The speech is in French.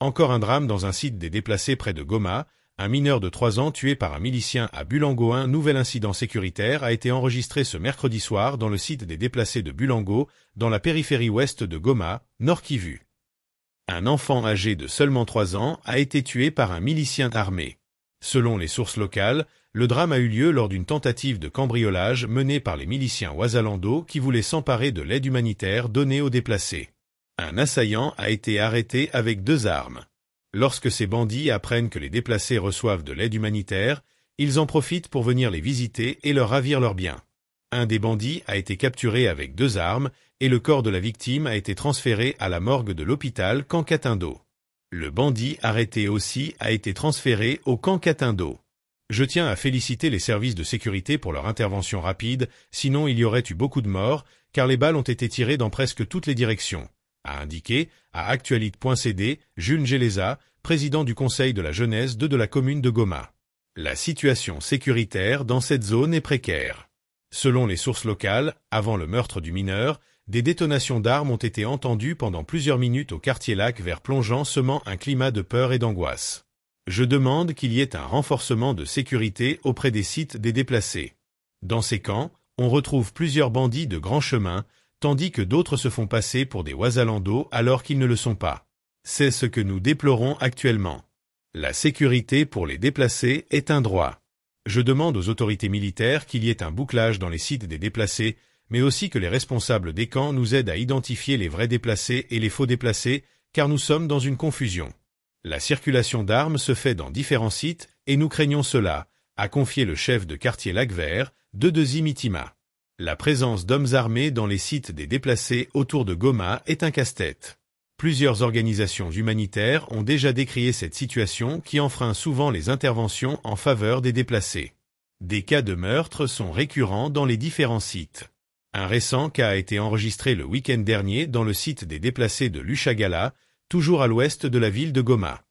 Encore un drame dans un site des déplacés près de Goma. Un mineur de 3 ans tué par un milicien à Bulango. Un nouvel incident sécuritaire a été enregistré ce mercredi soir dans le site des déplacés de Bulango, dans la périphérie ouest de Goma, Nord Kivu. Un enfant âgé de seulement 3 ans a été tué par un milicien armé. Selon les sources locales, le drame a eu lieu lors d'une tentative de cambriolage menée par les miliciens Wazalando qui voulaient s'emparer de l'aide humanitaire donnée aux déplacés. Un assaillant a été arrêté avec 2 armes. Lorsque ces bandits apprennent que les déplacés reçoivent de l'aide humanitaire, ils en profitent pour venir les visiter et leur ravir leurs biens. Un des bandits a été capturé avec 2 armes et le corps de la victime a été transféré à la morgue de l'hôpital camp Katindo. Le bandit arrêté aussi a été transféré au camp Katindo. Je tiens à féliciter les services de sécurité pour leur intervention rapide, sinon il y aurait eu beaucoup de morts, car les balles ont été tirées dans presque toutes les directions, a indiqué, à Actualite.cd, Jules Geleza, président du conseil de la jeunesse de la commune de Goma. La situation sécuritaire dans cette zone est précaire. Selon les sources locales, avant le meurtre du mineur, des détonations d'armes ont été entendues pendant plusieurs minutes au quartier Lac Vert plongeant semant un climat de peur et d'angoisse. Je demande qu'il y ait un renforcement de sécurité auprès des sites des déplacés. Dans ces camps, on retrouve plusieurs bandits de grand chemin, tandis que d'autres se font passer pour des Wazalando alors qu'ils ne le sont pas. C'est ce que nous déplorons actuellement. La sécurité pour les déplacés est un droit. Je demande aux autorités militaires qu'il y ait un bouclage dans les sites des déplacés, mais aussi que les responsables des camps nous aident à identifier les vrais déplacés et les faux déplacés, car nous sommes dans une confusion. La circulation d'armes se fait dans différents sites et nous craignons cela, a confié le chef de quartier Lac Vert, Dedezi Mitima. La présence d'hommes armés dans les sites des déplacés autour de Goma est un casse-tête. Plusieurs organisations humanitaires ont déjà décrié cette situation qui enfreint souvent les interventions en faveur des déplacés. Des cas de meurtre sont récurrents dans les différents sites. Un récent cas a été enregistré le week-end dernier dans le site des déplacés de Luchagala, toujours à l'ouest de la ville de Goma.